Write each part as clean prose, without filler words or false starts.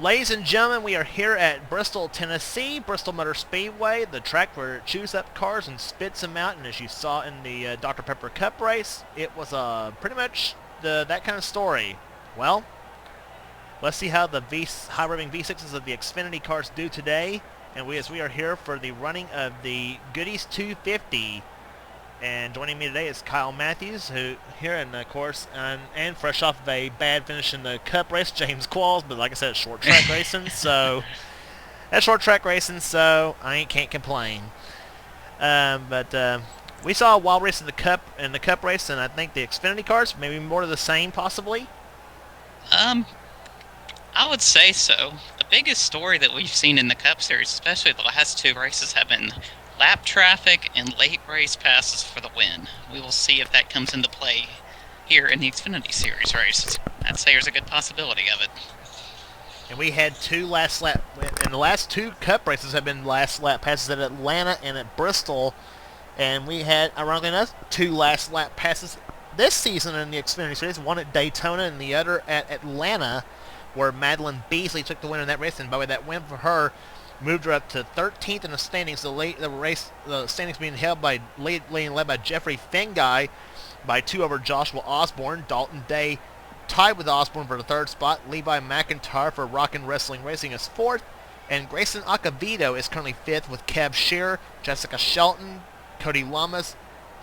Ladies and gentlemen, we are here at Bristol, Tennessee, Bristol Motor Speedway, the track where it chews up cars and spits them out. And as you saw in the Dr. Pepper Cup race, it was pretty much that kind of story. Well, let's see how the high-revving V6s of the Xfinity cars do today. And as we are here for the running of the Goodys 250. And joining me today is Kyle Matthews, who here, and of course, and fresh off of a bad finish in the Cup race, James Qualls. But like I said, it's short track racing, so I can't complain. But we saw a wild race in the Cup race, and I think the Xfinity cars maybe more of the same, possibly. I would say so. The biggest story that we've seen in the Cup Series, especially the last two races, have been lap traffic and late race passes for the win. We will see if that comes into play here in the Xfinity Series race. I'd say there's a good possibility of it. And we had two last lap, and the last two Cup races have been last lap passes at Atlanta and at Bristol. And we had, ironically enough, two last lap passes this season in the Xfinity Series, one at Daytona and the other at Atlanta, where Madeline Beasley took the win in that race. And by the way, that win for her moved her up to 13th in the standings. The standings being held by led by Jeffrey Fengai by 2 over Joshua Osborne. Dalton Day tied with Osborne for the 3rd spot. Levi McIntyre for Rockin' Wrestling Racing is 4th. And Grayson Acevedo is currently 5th with Kev Shearer, Jessica Shelton, Cody Lamas,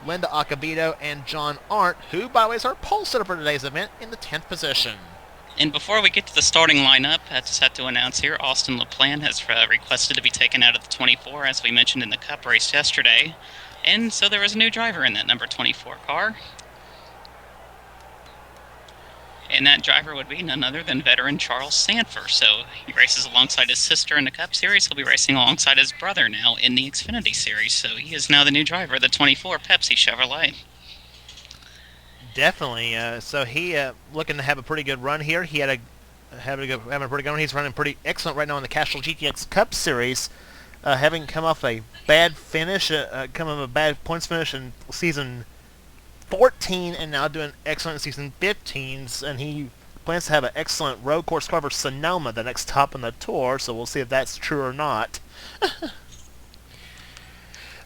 Linda Acevedo, and John Arndt, who, by the way, is our pole sitter for today's event, in the 10th position. And before we get to the starting lineup, I just have to announce here, Austin LaPlante has requested to be taken out of the 24, as we mentioned in the Cup race yesterday. And so there is a new driver in that number 24 car. And that driver would be none other than veteran Charles Sanford. So he races alongside his sister in the Cup Series. He'll be racing alongside his brother now in the Xfinity Series. So he is now the new driver of the 24 Pepsi Chevrolet. Definitely. So he looking to have a pretty good run here. He having a pretty good run. He's running pretty excellent right now in the Castrol GTX Cup Series, having come off a bad finish, come off a bad points finish in season 14, and now doing excellent in season 15s. And he plans to have an excellent road course car for Sonoma, the next top in the tour. So we'll see if that's true or not.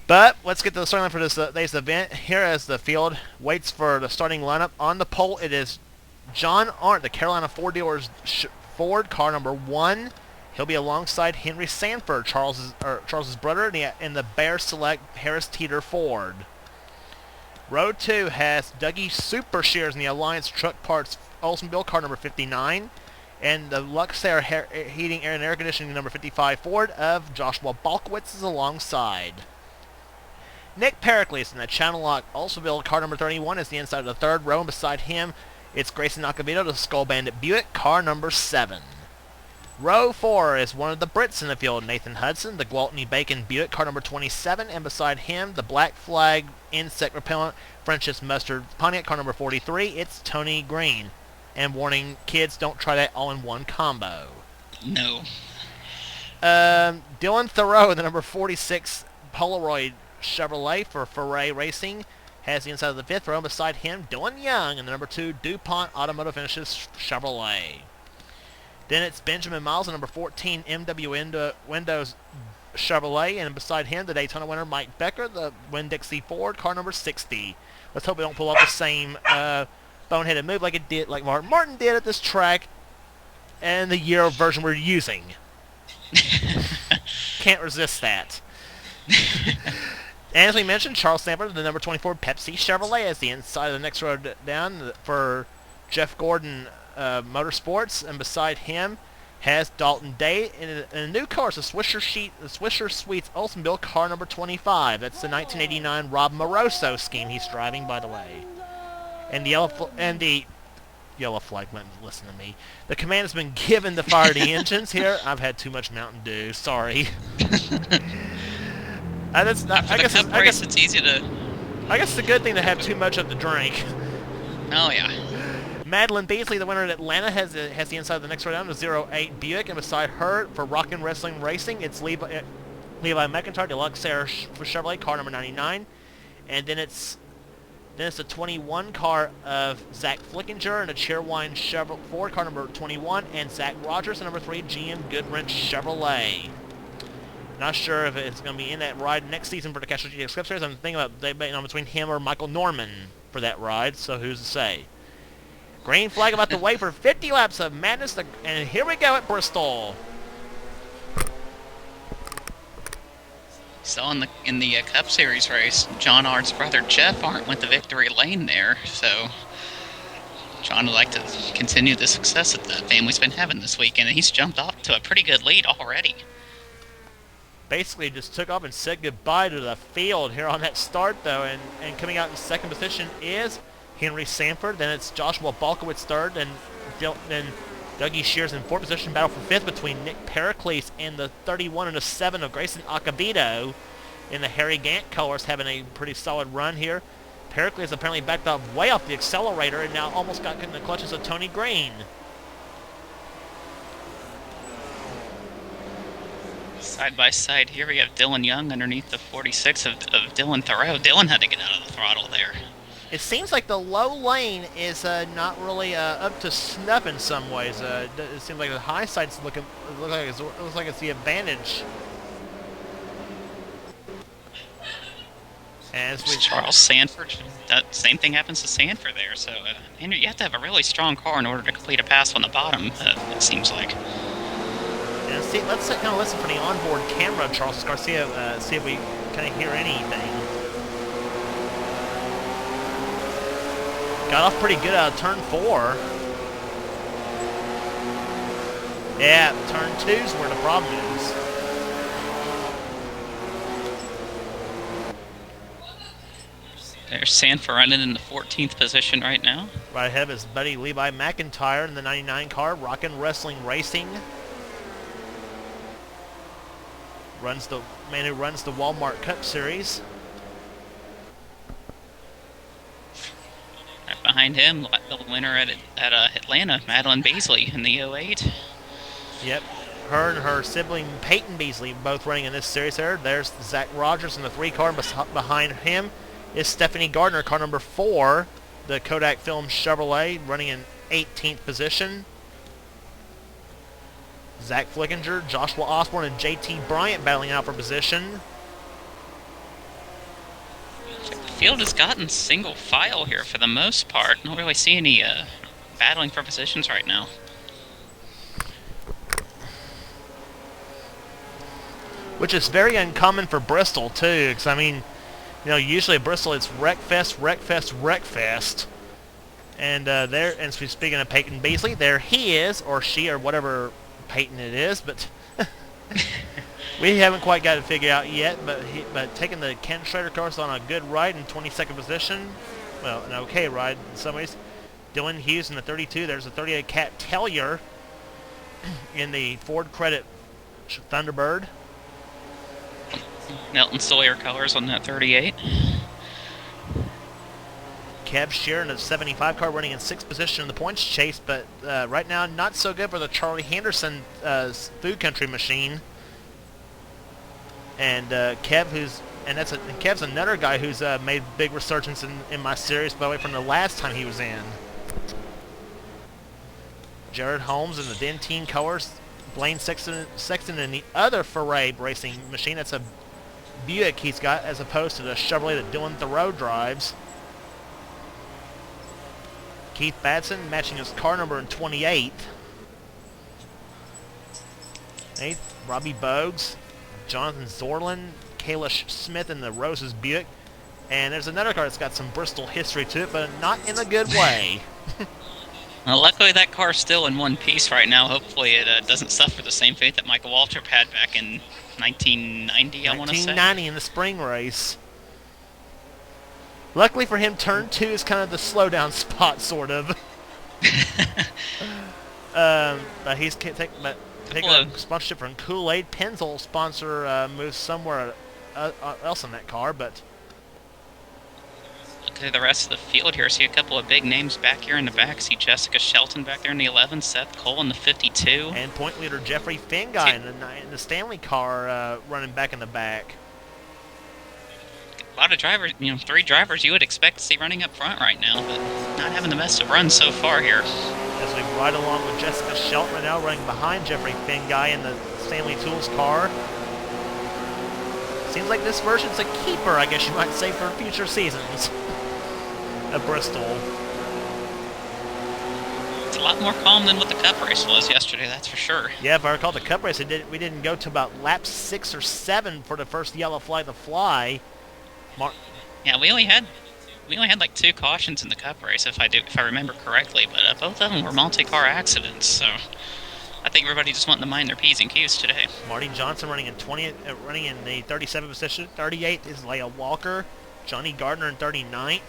But let's get to the starting line for this today's event. Here as the field waits for the starting lineup. On the pole, it is John Arndt, the Carolina Ford dealers Ford, car number 1. He'll be alongside Henry Sanford, Charles's brother, in the Bear Select Harris Teeter Ford. Row 2 has Dougie Super Shears in the Alliance Truck Parts Oldsmobile, car number 59. And the Luxair Heating, Air, and Air Conditioning number 55 Ford of Joshua Balkowitz is alongside. Nick Pericles in the Channel Lock Oldsmobile, car number 31, is the inside of the 3rd row, and beside him, it's Grayson Acevedo, the Skull Bandit Buick, car number 7. Row 4 is one of the Brits in the field, Nathan Hudson, the Gwaltney Bacon Buick, car number 27, and beside him, the Black Flag Insect Repellent French's Mustard Pontiac, car number 43, it's Tony Green. And warning, kids, don't try that all-in-one combo. No. Dylan Thoreau, the number 46 Polaroid Chevrolet for Foray Racing, has the inside of the 5th row. Beside him, Dylan Young in the number 2 DuPont Automotive Finishes Chevrolet. Then it's Benjamin Miles, the number 14 MW Windows Chevrolet, and beside him, the Daytona winner Mike Becker, the Winn-Dixie Ford, car number 60. Let's hope we don't pull off the same boneheaded move like Martin did at this track, and the year version we're using. Can't resist that. As we mentioned, Charles Sanford, the number 24 Pepsi Chevrolet, is the inside of the next row down for Jeff Gordon Motorsports, and beside him has Dalton Day in a new car. It's a Swisher Sweets Oldsmobile, car number 25. That's the 1989 Rob Moroso scheme he's driving, by the way. And the yellow flag went, listen to me. The command has been given to fire the engines here. I've had too much Mountain Dew. Sorry. I guess it's easy to... I guess it's a good thing to have too much of the drink. Oh, yeah. Madeline Beasley, the winner at Atlanta, has the inside of the next row down, the 08 Buick, and beside her, for Rockin' Wrestling Racing, it's Levi McIntyre, Deluxe Air for Chevrolet, car number 99. And then it's Then it's the 21 car of Zach Flickinger and a Chairwine Chevrolet Ford car number 21, and Zach Rogers, and number 3, GM Goodwrench Chevrolet. Not sure if it's going to be in that ride next season for the Castro GX Cup Series. I'm thinking about debating on between him or Michael Norman for that ride, so who's to say? Green flag about to wait for 50 laps of madness, and here we go at Bristol. So in the Cup Series race, John Ard's brother Jeff Arndt went the victory lane there. So John would like to continue the success that the family's been having this weekend, and he's jumped off to a pretty good lead already. Basically just took off and said goodbye to the field here on that start, though, and coming out in second position is Henry Sanford. Then it's Joshua Balkowitz third, and then Dougie Shears in fourth position. Battle for fifth between Nick Pericles and the 31 and the 7 of Grayson Acabito in the Harry Gant colors, having a pretty solid run here. Pericles apparently backed up way off the accelerator and now almost got in the clutches of Tony Green. Side by side here, we have Dylan Young underneath the 46 of Dylan Thoreau. Dylan had to get out of the throttle there. It seems like the low lane is not really up to snuff in some ways. It seems like the high side's looks like it's the advantage. As we Charles Sanford, that same thing happens to Sanford there. So Andrew, you have to have a really strong car in order to complete a pass on the bottom. It seems like. And see, let's kind of listen for the onboard camera of Charles Garcia. See if we kind of hear anything. Got off pretty good out of turn 4. Yeah, turn 2's where the problem is. There's Sanford running in the 14th position right now. Right ahead of his buddy Levi McIntyre in the 99 car, Rockin' Wrestling Racing. Runs the man who runs the Walmart Cup Series. Right behind him, the winner at Atlanta, Madeline Beasley in the 08. Yep. Her and her sibling Peyton Beasley both running in this series there. There's Zach Rogers in the 3 car. Behind him is Stephanie Gardner, car number 4, the Kodak Film Chevrolet, running in 18th position. Zach Flickinger, Joshua Osborne, and JT Bryant battling out for position. The field has gotten single file here for the most part. Don't really see any battling for positions right now. Which is very uncommon for Bristol, too, because, I mean, you know, usually at Bristol it's Wreckfest, Wreckfest, Wreckfest. And and speaking of Peyton Beasley, there he is, or she, or whatever Peyton it is, but we haven't quite got it figured out yet. But taking the Ken Schrader course on a good ride in 22nd position, well, an okay ride in some ways. Dylan Hughes in the 32. There's a 38 Cat Tellier in the Ford Credit Thunderbird. Nelton Sawyer colors on that 38. Kev Shear in a 75 car running in 6th position in the points chase, but right now not so good for the Charlie Henderson Food Country machine. And Kev's another guy who's made big resurgence in my series, by the way, from the last time he was in. Jared Holmes in the Dentine colors. Blaine Sexton in the other Foray racing machine. That's a Buick he's got, as opposed to the Chevrolet that Dylan Thoreau drives. Keith Batson matching his car number in 28th. 8th, Robbie Bogues, Jonathan Zorlin, Kayla Smith in the Roses Buick. And there's another car that's got some Bristol history to it, but not in a good way. Well, luckily that car's still in one piece right now. Hopefully it doesn't suffer the same fate that Michael Waltrip had back in 1990, I want to say. 1990 in the spring race. Luckily for him, turn 2 is kind of the slowdown spot, sort of. But he's taking a sponsorship from Kool-Aid. Pennzoil sponsor moves somewhere else in that car, but... Look at the rest of the field here. See a couple of big names back here in the back. See Jessica Shelton back there in the 11, Seth Cole in the 52. And point leader Jeffrey Finguy in the Stanley car running back in the back. A lot of drivers, 3 drivers you would expect to see running up front right now, but not having the best of runs so far here. As we ride along with Jessica Shelton right now, running behind Jeffrey Finguy in the Stanley Tools car. Seems like this version's a keeper, I guess you might say, for future seasons at Bristol. It's a lot more calm than what the Cup race was yesterday, that's for sure. Yeah, if I recall the Cup race, we didn't go to about lap 6 or 7 for the first yellow flag to fly. Yeah, we only had like 2 cautions in the Cup race, if I remember correctly, but both of them were multi-car accidents, so I think everybody just wanting to mind their P's and Q's today. Marty Johnson running in running in the 37th position. 38th is Leia Walker. Johnny Gardner in 39th.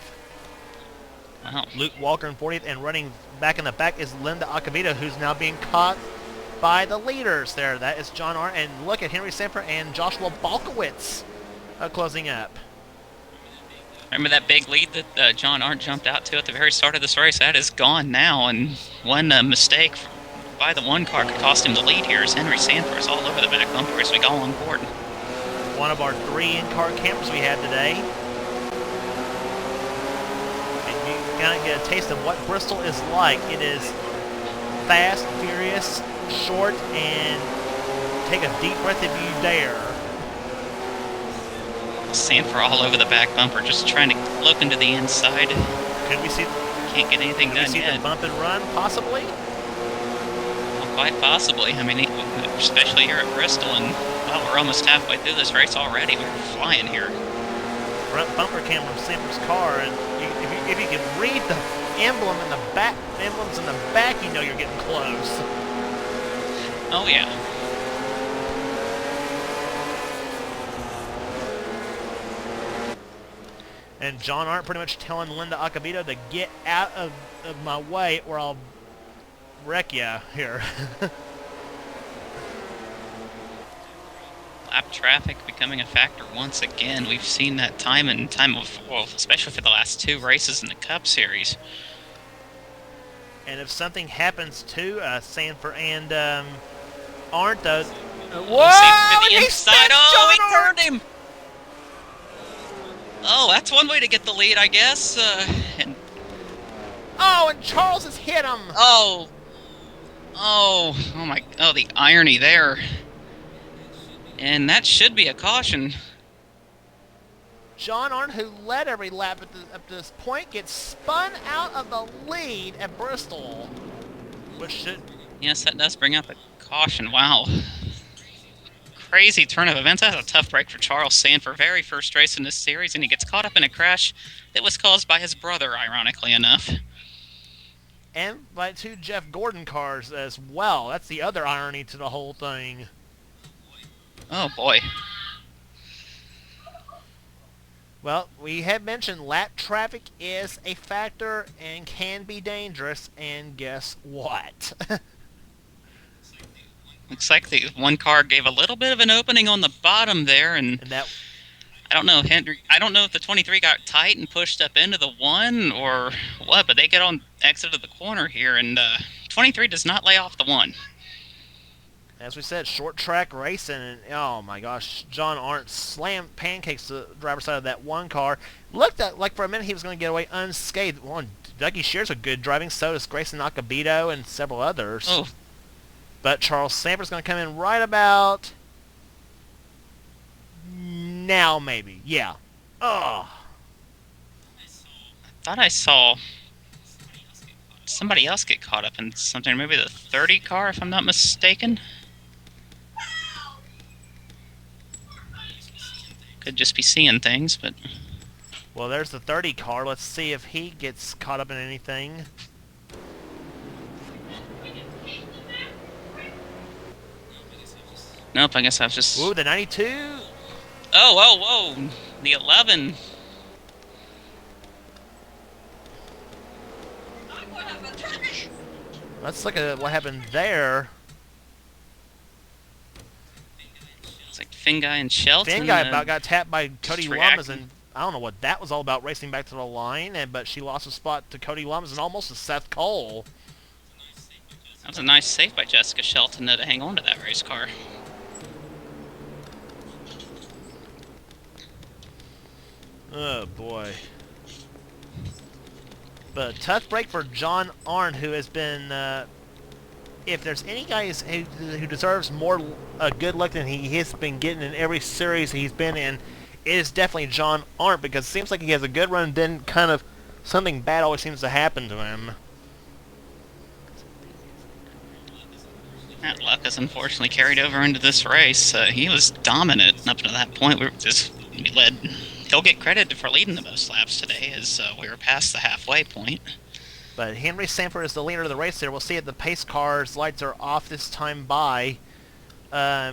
Wow. Luke Walker in 40th, and running back in the back is Linda Acavito, who's now being caught by the leaders there. That is John Arndt, and look at Henry Sanford and Joshua Balkowitz closing up. Remember that big lead that John Arndt jumped out to at the very start of this race? That is gone now, and one mistake by the one car could cost him the lead here as Henry Sanford is all over the back bumper as we go on board. One of our 3 in-car campers we had today. And you kind of get a taste of what Bristol is like. It is fast, furious, short, and take a deep breath if you dare. Sanford all over the back bumper, just trying to look into the inside. Could we see? Can't get anything done yet. The bump and run, possibly? Well, quite possibly. I mean, especially here at Bristol, and well, we're almost halfway through this race already. We're flying here. Front bumper cam from Sanford's car, and if you can read the emblems in the back, you know you're getting close. Oh yeah. And John Arndt pretty much telling Linda Acavito to get out of my way or I'll wreck ya here. Lap traffic becoming a factor once again. We've seen that time and time of, well, especially for the last 2 races in the Cup Series. And if something happens to Sanford and Arndt, whoa! To the inside. Oh, he Arndt! turned him. Oh, that's one way to get the lead, I guess. And Charles has hit him. Oh, the irony there. And that should be a caution. John Arndt, who led every lap at this point, gets spun out of the lead at Bristol. Which should... Yes, that does bring up a caution. Wow. Crazy turn of events. That's a tough break for Charles Sanford. Very first race in this series, and he gets caught up in a crash that was caused by his brother, ironically enough. And by 2 Jeff Gordon cars as well. That's the other irony to the whole thing. Oh, boy. Well, we had mentioned lap traffic is a factor and can be dangerous, and guess what? Looks like the one car gave a little bit of an opening on the bottom there, and that, I don't know, Henry. I don't know if the 23 got tight and pushed up into the 1 or what, but they get on exit of the corner here, and 23 does not lay off the 1. As we said, short track racing, and oh my gosh, John Arndt slammed pancakes to the driver's side of that 1 car. Looked like for a minute he was going to get away unscathed. Well, Dougie Shear's a good driving, so does Grayson Acabito and several others. Oh. But Charles Sanford's going to come in right about now, maybe. Yeah. Oh. I thought I saw somebody else get caught up in something. Maybe the 30 car, if I'm not mistaken. Could just be seeing things, but... Well, there's the 30 car. Let's see if he gets caught up in anything. Nope, I guess I was just... Ooh, the 92. Oh, whoa. The 11. Let's look at what happened there. It's like Finguy and Shelton. Finguy about got tapped by Cody Lummis, and I don't know what that was all about, racing back to the line, but she lost a spot to Cody Lummis and almost to Seth Cole. That was a nice save by Jessica Shelton to hang on to that race car. Oh, boy. But a tough break for John Arndt, who has been... if there's any guy who deserves more good luck than he has been getting in every series he's been in, it is definitely John Arndt, because it seems like he has a good run, then kind of something bad always seems to happen to him. That luck has unfortunately carried over into this race. He was dominant up to that point. We led. He'll get credit for leading the most laps today, as we were past the halfway point. But Henry Sanford is the leader of the race there. We'll see if the pace car's lights are off this time by.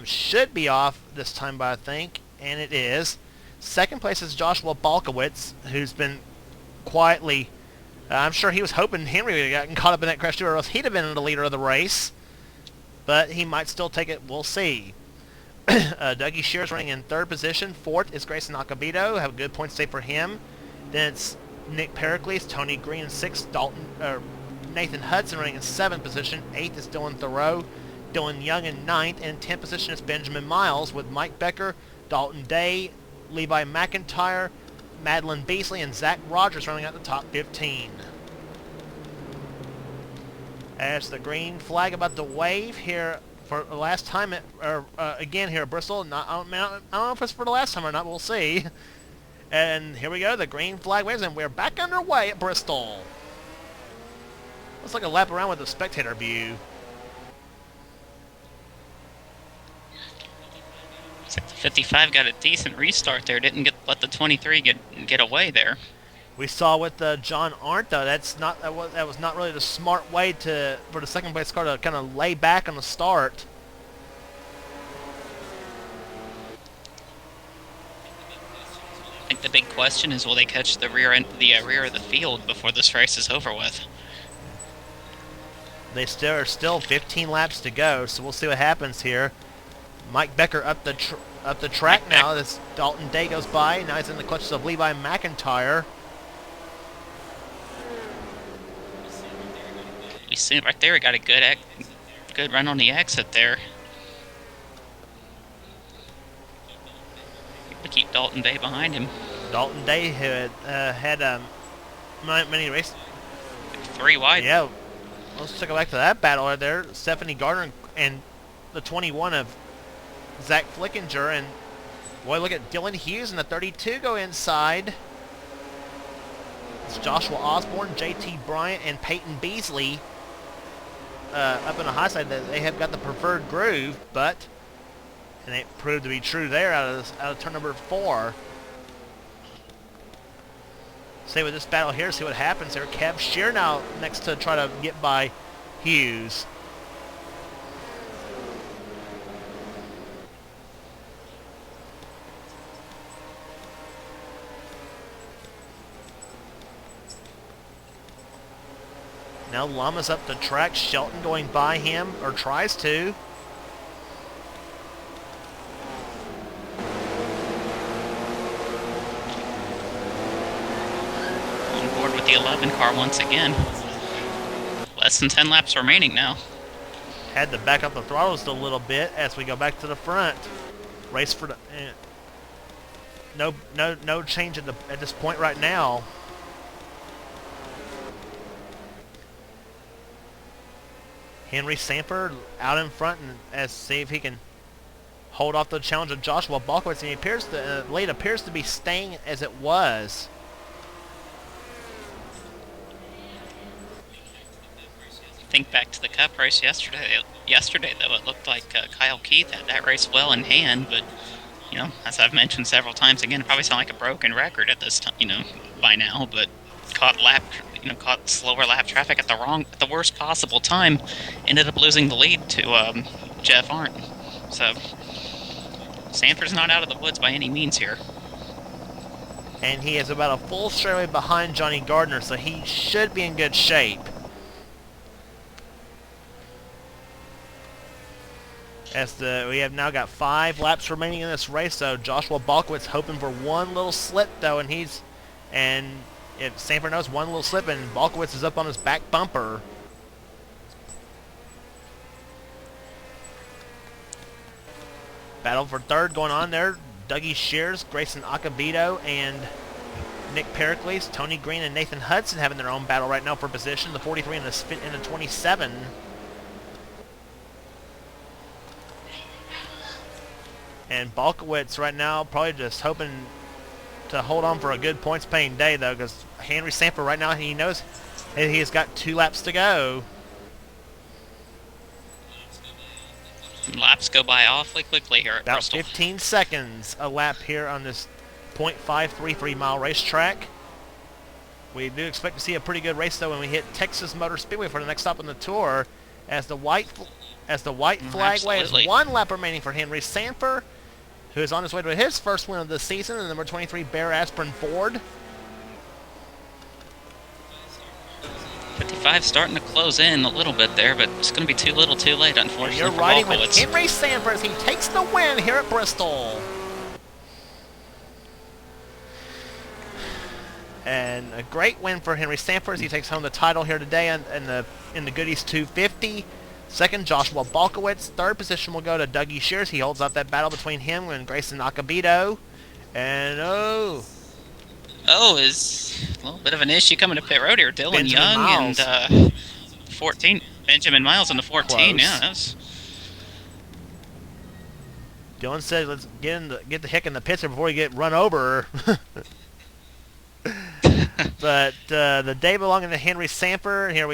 Should be off this time by, I think, and it is. Second place is Joshua Balkowitz, who's been quietly... I'm sure he was hoping Henry would have gotten caught up in that crash too, or else he'd have been the leader of the race. But he might still take it. We'll see. Dougie Shears running in third position. Fourth is Grayson Acabito. Have a good point stay for him. Then it's Nick Pericles, Tony Green in sixth. Nathan Hudson running in seventh position. Eighth is Dylan Thoreau. Dylan Young in ninth. And in 10th position is Benjamin Miles with Mike Becker, Dalton Day, Levi McIntyre, Madeline Beasley, and Zach Rogers running out the top 15. As the green flag about to wave here for the last time, again here at Bristol. I don't know if it's for the last time or not. We'll see. And here we go. The green flag waves, and we're back underway at Bristol. Looks like a lap around with the spectator view. Looks like the 55 got a decent restart there. Didn't let the 23 get away there. We saw with John Arndt, though, that was not really the smart way for the second place car to kind of lay back on the start. I think the big question is, will they catch the rear of the field before this race is over with? They are still 15 laps to go, so we'll see what happens here. Mike Becker up the track now. This Dalton Day goes by. Now he's in the clutches of Levi McIntyre. We see it right there. We got a good run on the exit there. We keep Dalton Day behind him. Dalton Day had many races. 3 wide. Yeah. Let's take it back to that battle right there. Stephanie Gardner and the 21 of Zach Flickinger. And boy, look at Dylan Hughes and the 32 go inside. It's Joshua Osborne, JT Bryant, and Peyton Beasley up in the high side. They have got the preferred groove, and it proved to be true there out of turn number 4. Stay with this battle here, see what happens there. Kev Shear now next to try to get by Hughes. Now Lama's up the track. Shelton going by him, or tries to. On board with the 11 car once again. Less than 10 laps remaining now. Had to back up the throttles a little bit as we go back to the front. Race for the... no change at this point right now. Henry Sanford out in front and see if he can hold off the challenge of Joshua Balkowitz. And the lead appears to be staying as it was. Think back to the Cup race yesterday. Though, it looked like Kyle Keith had that race well in hand, but as I've mentioned several times, again, it probably sound like a broken record at this time, by now, but caught slower lap traffic at the worst possible time, ended up losing the lead to Jeff Arndt. So Sanford's not out of the woods by any means here. And he is about a full straightaway behind Johnny Gardner, so he should be in good shape. We have now got 5 laps remaining in this race, so Joshua Balkowitz hoping for one little slip though, and if Sanford knows one little slip and Balkowitz is up on his back bumper. Battle for third going on there. Dougie Shears, Grayson Acabito, and Nick Pericles, Tony Green, and Nathan Hudson having their own battle right now for position. The 43 and the 27. And Balkowitz right now probably just hoping to hold on for a good points-paying day, though, because Henry Sanford right now, he knows he's got 2 laps to go. Laps go by awfully quickly here at About Bristol. 15 seconds a lap here on this .533 mile racetrack. We do expect to see a pretty good race, though, when we hit Texas Motor Speedway for the next stop on the tour, as the white flag waves. 1 lap remaining for Henry Sanford, who is on his way to his first win of the season, and number 23 Bear Aspirin Ford. 55 starting to close in a little bit there, but it's going to be too little too late, unfortunately. You're riding with Henry Sanford as he takes the win here at Bristol. And a great win for Henry Sanford as he takes home the title here today in the Goodys 250. Second, Joshua Balkowitz. Third position will go to Dougie Shears. He holds up that battle between him and Grayson Acabito. And is a little bit of an issue coming to pit road here. Dylan Benjamin Young Miles. and 14. Benjamin Miles in the 14. Close. Yeah, that was... Dylan said, "Let's get the heck in the pits here before we get run over." But the day belonging to Henry Sanford. Here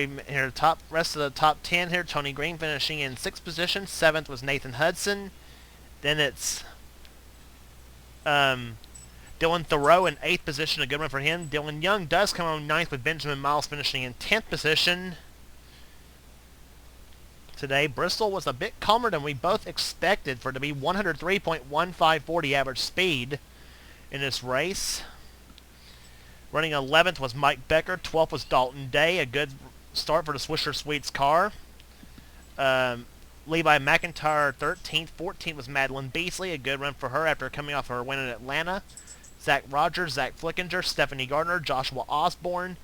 rest of the top 10 here. Tony Green finishing in 6th position. 7th was Nathan Hudson. Then it's Dylan Thoreau in 8th position. A good one for him. Dylan Young does come on 9th with Benjamin Miles finishing in 10th position. Today, Bristol was a bit calmer than we both expected for it to be 103.1540 average speed in this race. Running 11th was Mike Becker. 12th was Dalton Day. A good start for the Swisher Sweets car. Levi McIntyre 13th. 14th was Madeline Beasley. A good run for her after coming off her win in Atlanta. Zach Rogers, Zach Flickinger, Stephanie Gardner, Joshua Osborne,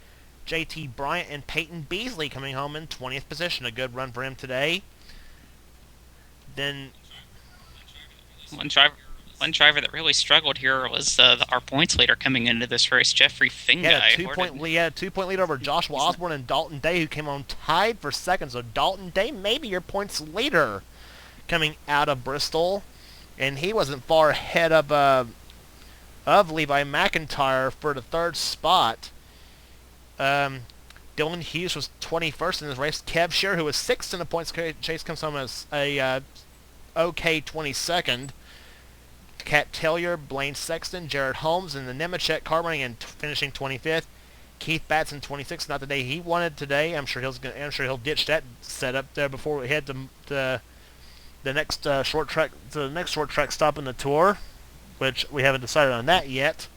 JT Bryant, and Peyton Beasley coming home in 20th position. A good run for him today. Then One driver that really struggled here was our points leader coming into this race, Jeffrey Fingai. He had a 2-point lead over Joshua Osborne and Dalton Day, who came on tied for second. So Dalton Day may be your points leader coming out of Bristol, and he wasn't far ahead of Levi McIntyre for the 3rd spot. Dylan Hughes was 21st in this race. Kev Shear, who was 6th in the points chase, comes home as a okay 22nd. Kat Taylor, Blaine Sexton, Jared Holmes, and the Nemechek car running and finishing 25th. Keith Batson 26th, not the day he wanted today. I'm sure he'll ditch that setup there before we head to the next short track stop in the tour, which we haven't decided on that yet.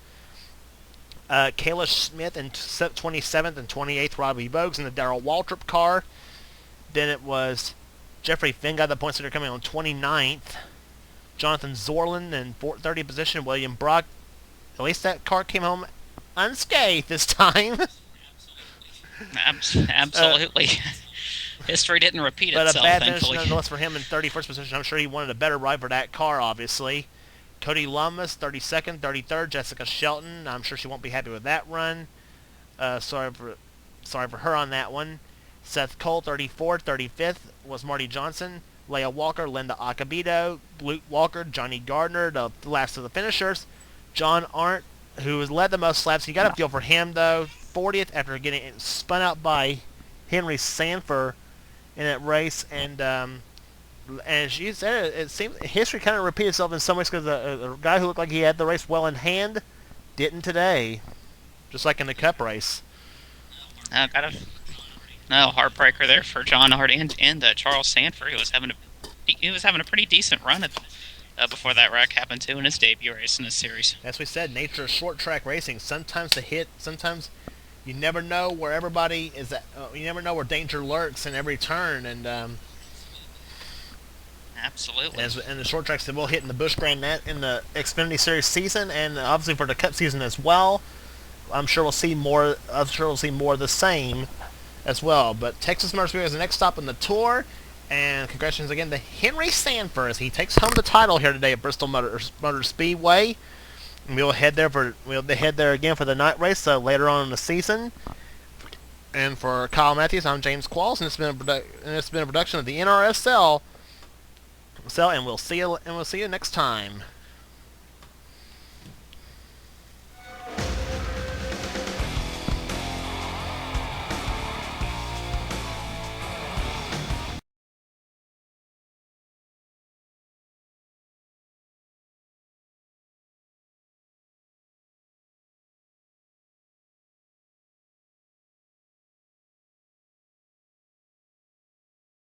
Kayla Smith in 27th and 28th, Robbie Bogues in the Darrell Waltrip car. Then it was Jeffrey Fingai, the points leader, coming on 29th. Jonathan Zorlin in 30th position. William Brock, at least that car came home unscathed this time. Absolutely. History didn't repeat itself, but a bad thankfully. finish nonetheless for him in 31st position. I'm sure he wanted a better ride for that car, obviously. Cody Lummis, 32nd, 33rd. Jessica Shelton, I'm sure she won't be happy with that run. Sorry for her on that one. Seth Cole, 34th. 35th was Marty Johnson. Leah Walker, Linda Acabito, Luke Walker, Johnny Gardner, the last of the finishers. John Arndt, who has led the most laps. You got to feel for him, though. 40th after getting spun out by Henry Sanford in that race. And as you said, it seems history kind of repeated itself in some ways because a guy who looked like he had the race well in hand didn't today, just like in the Cup race. No, heartbreaker there for John Hart and Charles Sanford, who was having a pretty decent run before that wreck happened too in his debut race in this series. As we said, nature of short track racing. Sometimes sometimes you never know where everybody is at. You never know where danger lurks in every turn, and absolutely. And the short tracks that we'll hit in the Busch Grand Net in the Xfinity Series season, and obviously for the Cup season as well. I'm sure we'll see more. Of the same as well. But Texas Motor Speedway is the next stop on the tour, and congratulations again to Henry Sanford as he takes home the title here today at Bristol Motor Speedway. We'll head there again for the night race later on in the season. And for Kyle Matthews, I'm James Qualls, and it's been a production of the NRSL. And we'll see you next time.